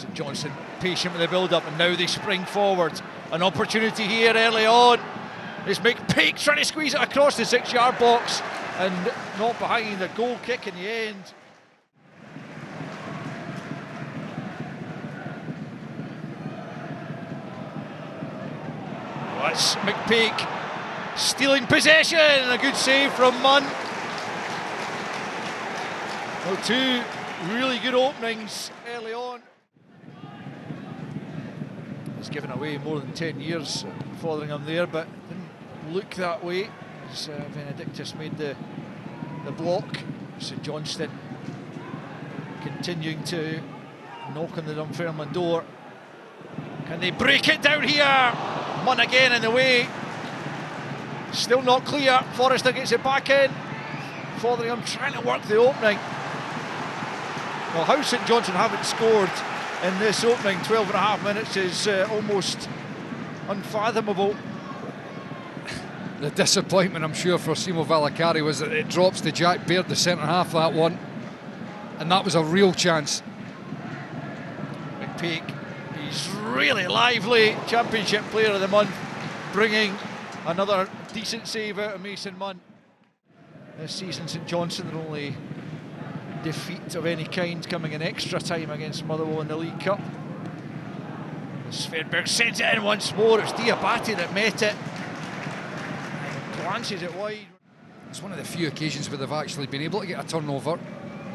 St Johnstone patient with the build-up, and now they spring forward. An opportunity here early on. It's McPeak trying to squeeze it across the 6-yard box and not behind. A goal kick in the end. That's McPeak stealing possession, and a good save from Munn. Well, two really good openings early on. He's given away more than 10 years following him there, but didn't look that way as Benedictus made the block. St Johnstone continuing to knock on the Dunfermline door. Can they break it down here? Munn again in the way. Still not clear. Forrester gets it back in. Fotheringham trying to work the opening. Well, how St Johnstone haven't scored in this opening 12.5 minutes is almost unfathomable. The disappointment, I'm sure, for Simo Valakari was that it drops to Jack Baird, the centre half, that one. And that was a real chance. McPeak, he's really lively. Championship Player of the Month, bringing another decent save out of Mason Munn. This season, St Johnstone, their only defeat of any kind coming in extra time against Motherwell in the League Cup. Svedberg sends it in once more. It's Diabate that met it. Glances it wide. It's one of the few occasions where they've actually been able to get a turnover.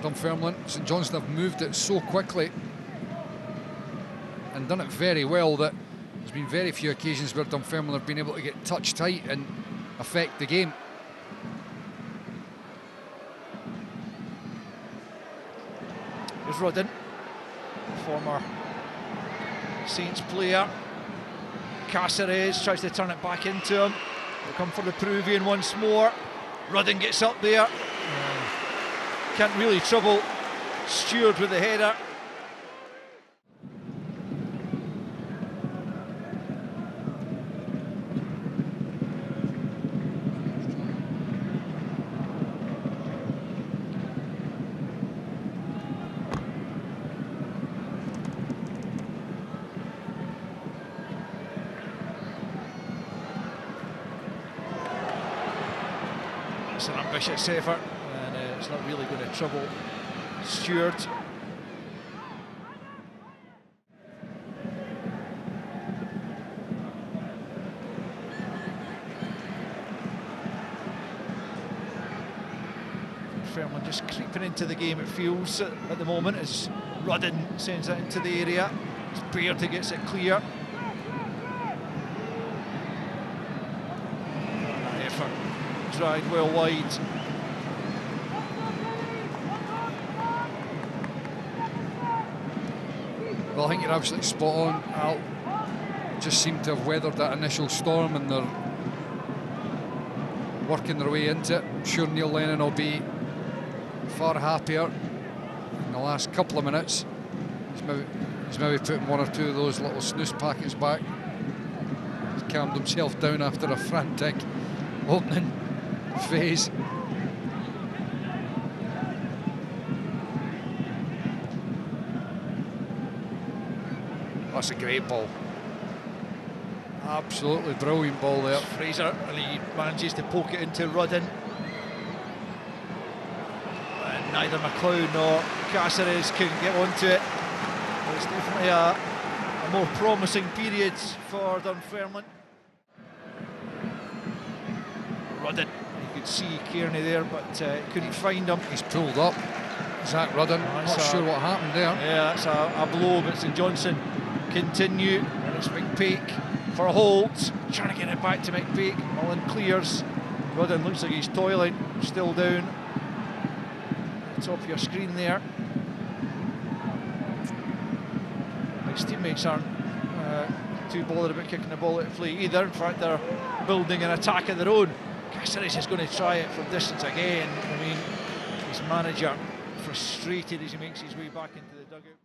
Dunfermline, St Johnstone have moved it so quickly and done it very well that there's been very few occasions where Dunfermline have been able to get touch tight and affect the game. Here's Rudden, former Saints player. Cáceres tries to turn it back into him. They'll come for the Peruvian once more. Rudden gets up there. Can't really trouble Stewart with the header. It's an ambitious effort, and it's not really going to trouble Stewart. Fairman just creeping into the game, it feels, at the moment, as Rudden sends it into the area. It's Baird who gets it clear. That effort dried well wide. Well, I think you're absolutely spot on, Al. Just seem to have weathered that initial storm and they're working their way into it. I'm sure Neil Lennon will be far happier in the last couple of minutes. He's maybe putting one or two of those little snooze packets back. He's calmed himself down after a frantic opening phase. That's a great ball. Absolutely brilliant ball there. Fraser, and he manages to poke it into Rudden. And neither McLeod nor Cáceres can get onto it. It's definitely a more promising period for Dunfermline. Rudden, you could see Kearney there, but couldn't find him. He's pulled up. Zach Rudden, not sure what happened there. Yeah, it's a blow, but St Johnstone continue, and it's McPeak for a hold, trying to get it back to McPeak. Mullen clears. Rudden looks like he's toiling, still down. Top of your screen there. His teammates aren't too bothered about kicking the ball out of play either. In fact, they're building an attack of their own. Cáceres is going to try it from distance again. I mean, his manager frustrated as he makes his way back into the dugout.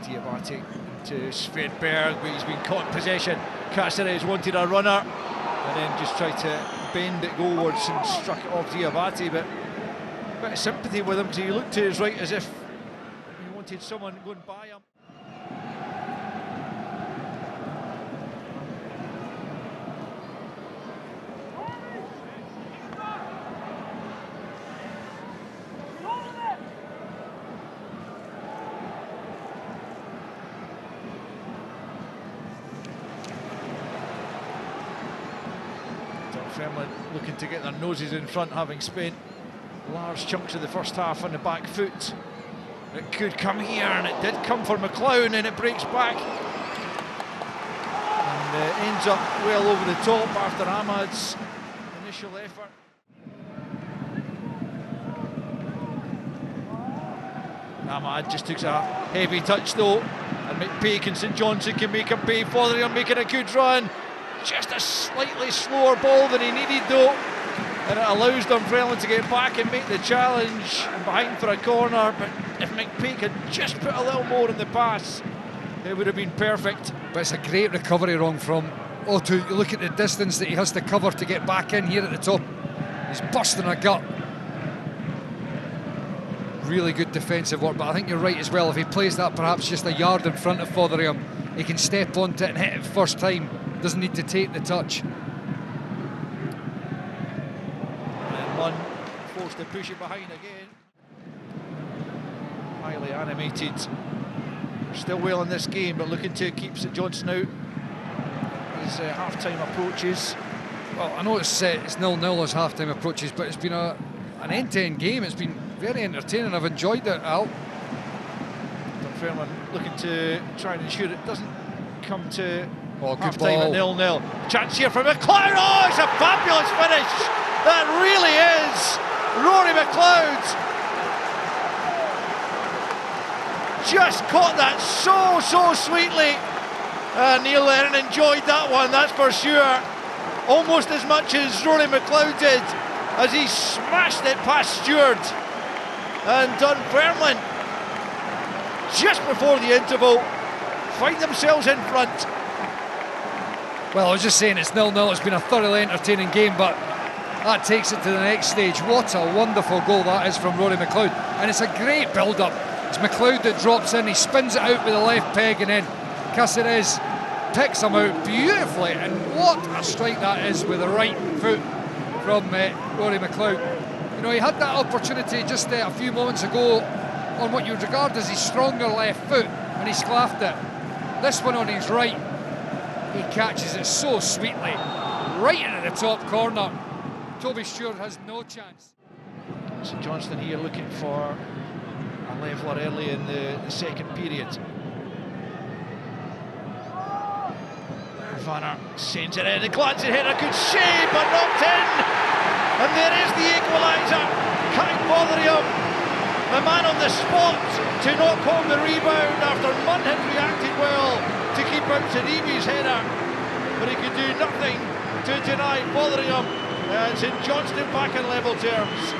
Diabate to Svedberg, but he's been caught in possession. Cáceres wanted a runner. and then just tried to bend it goalwards and struck it off Diabate, but a bit of sympathy with him because he looked to his right as if he wanted someone going by him. Dunfermline looking to get their noses in front, having spent large chunks of the first half on the back foot. It could come here, and it did come for McLeod, and it breaks back and ends up well over the top after Ahmad's initial effort. Ahmad just took a heavy touch though, and McPake and St Johnstone can make him pay for it. Making a good run. Just a slightly slower ball than he needed though, and it allows Dunfermline to get back and make the challenge and behind for a corner. But if McPake had just put a little more in the pass, it would have been perfect. But it's a great recovery wrong from Otto. You look at the distance that he has to cover to get back in here at the top. He's busting a gut. Really good defensive work, but I think you're right as well. If he plays that perhaps just a yard in front of Fotheringham, he can step onto it and hit it first time. Doesn't need to take the touch. And one forced to push it behind again. Highly animated. Still well in this game, but looking to keep St Johnstone out as half-time approaches. Well, I know it's 0-0 as half-time approaches, but it's been an end-to-end game. It's been very entertaining. I've enjoyed it, Al. Dunfermline looking to try and ensure it doesn't come to half-time at 0-0. Chance here for McLeod. Oh, it's a fabulous finish. That really is. Rory McLeod just caught that so sweetly. Neil Lennon enjoyed that one, that's for sure. Almost as much as Rory McLeod did, as he smashed it past Stewart. And Dunfermline, just before the interval, find themselves in front. Well, I was just saying it's 0-0. It's been a thoroughly entertaining game, but that takes it to the next stage. What a wonderful goal that is from Rory McLeod, and it's a great build-up. It's McLeod that drops in, he spins it out with the left peg, and then Cáceres picks him out beautifully, and what a strike that is with the right foot from Rory McLeod. You know, he had that opportunity just a few moments ago on what you would regard as his stronger left foot, and he sclaffed it. This one on his right, he catches it so sweetly, right into the top corner. Toby Stewart has no chance. St Johnstone here looking for a leveller early in the second period. Vanner sends it in, a glancing header, good save, but knocked in. And there is the equaliser. Kai Fotheringham, the man on the spot to knock home the rebound after Munn had reacted well to keep out Sidibe's header, but he could do nothing to deny Fotheringham. St Johnstone back in level terms.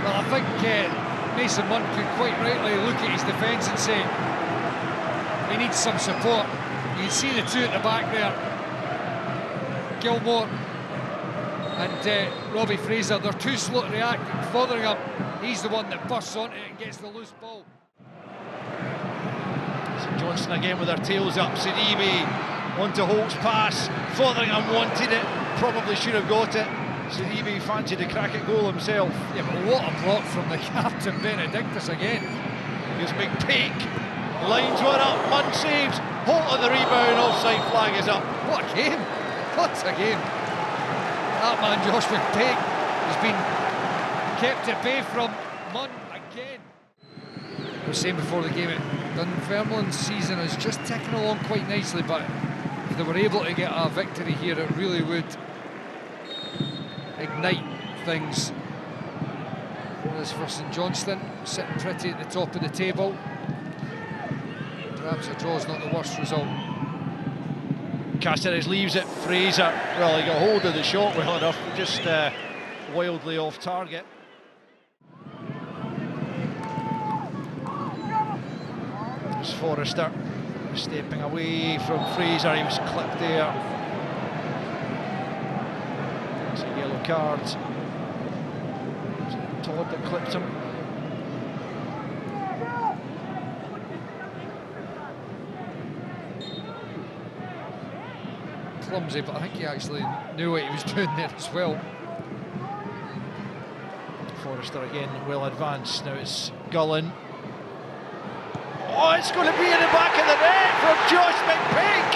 Well, I think Mason Munn could quite rightly look at his defence and say he needs some support. You can see the two at the back there, Gilmore and Robbie Fraser. They're too slow to react. Fotheringham, he's the one that busts onto it and gets the loose ball. St Johnstone again with their tails up. Sidibe onto Holt's pass. Fotheringham wanted it, probably should have got it. Sidibe fancied a crack at goal himself. Yeah, but what a block from the captain, Benedictus again. Here's McPake, lines one up, Munn saves, Holt on the rebound, offside flag is up. What a game, what a game. That man Josh McPake has been kept at bay from Munn again. I was saying before the game, Dunfermline's season is just ticking along quite nicely, but if they were able to get a victory here, it really would ignite things. As for St Johnstone, sitting pretty at the top of the table. Perhaps a draw's not the worst result. Cáceres leaves it, Fraser, well, he got hold of the shot well enough, just wildly off target. There's Forrester, Stepping away from Fraser, he was clipped there. It's a yellow card. Was it Todd that clipped him? Clumsy, but I think he actually knew what he was doing there as well. Forrester again, well advanced. Now it's Gullen. Oh, it's going to be in the back of the net from Josh McPeak.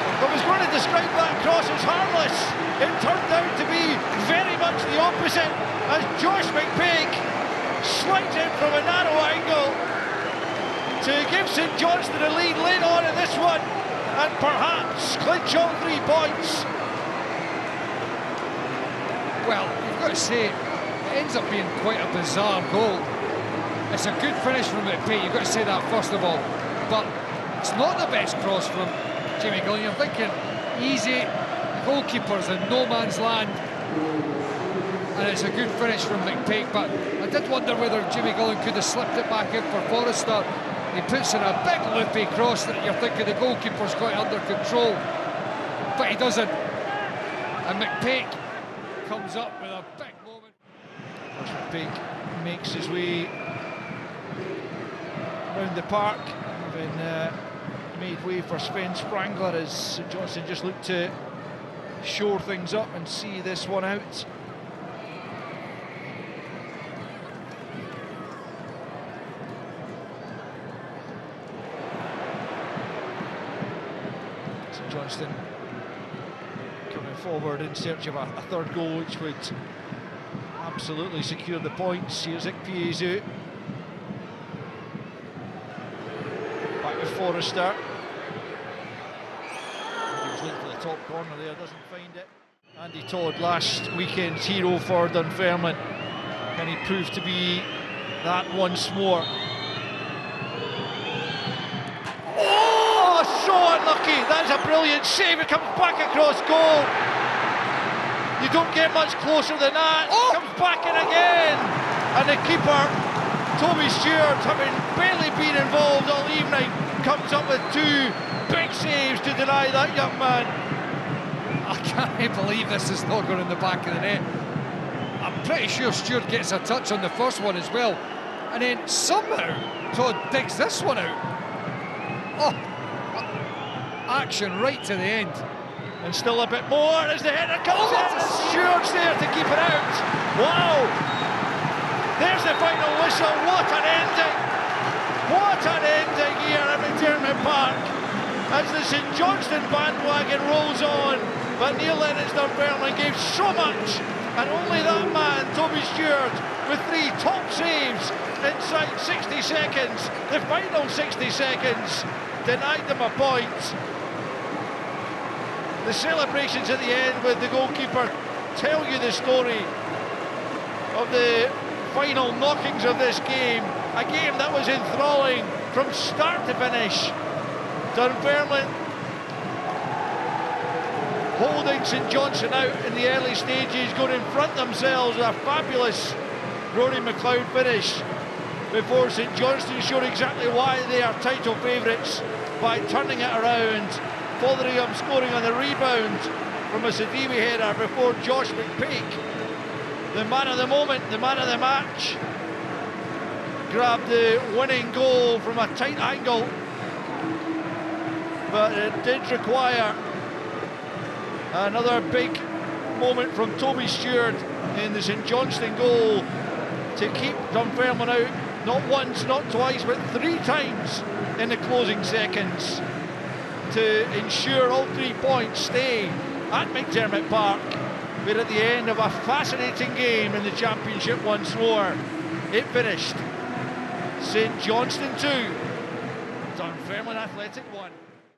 I was going to describe that cross as harmless. It turned out to be very much the opposite, as Josh McPeak slides in from a narrow angle to give St Johnstone a lead late on in this one, and perhaps clinch all 3 points. Well, you've got to say, it ends up being quite a bizarre goal. It's a good finish from McPeak, you've got to say that first of all, but it's not the best cross from Jamie Gullen. You're thinking easy, goalkeepers in no man's land, and it's a good finish from McPeak, but I did wonder whether Jamie Gullen could have slipped it back in for Forrester. He puts in a big loopy cross that you're thinking the goalkeeper's got it under control, but he doesn't, and McPeak comes up with a big moment. Josh McPeak makes his way round the park, having made way for Sven Sprangler as St Johnstone just looked to shore things up and see this one out. St Johnstone coming forward in search of a third goal, which would absolutely secure the points. Here's Ikpeazu. Back with Forrester. He was looking for the top corner there, doesn't find it. Andy Todd, last weekend's hero for Dunfermline. Can he prove to be that once more? Oh, so unlucky. That's a brilliant save. It comes back across goal. You don't get much closer than that. Oh! Comes back in again. And the keeper, Toby Stewart, having barely been involved all evening, comes up with 2 big saves to deny that young man. I can't believe this is not going in the back of the net. I'm pretty sure Stewart gets a touch on the first one as well. And then somehow Todd digs this one out. Oh, action right to the end. And still a bit more as the header comes in. Stewart's there to keep it out. Wow! There's the final whistle. What an ending! What an ending here at McDermott Park as the St Johnstone bandwagon rolls on. But Neil Lennon's Dunfermline gave so much, and only that man, Toby Stewart, with 3 top saves inside 60 seconds. The final 60 seconds denied them a point. The celebrations at the end with the goalkeeper tell you the story of the final knockings of this game. A game that was enthralling from start to finish. Dunfermline holding St Johnstone out in the early stages, going in front themselves with a fabulous Rory McLeod finish before St Johnstone showed exactly why they are title favourites by turning it around. Fotheringham scoring on the rebound from a Sidibe header before Josh McPeak, the man of the moment, the man of the match, grabbed the winning goal from a tight angle. But it did require another big moment from Toby Stewart in the St Johnstone goal to keep Dunfermline out, not once, not twice, but 3 times in the closing seconds, to ensure all 3 points stay at McDermott Park. We're at the end of a fascinating game in the Championship once more. It finished St Johnstone 2, Dunfermline Athletic 1.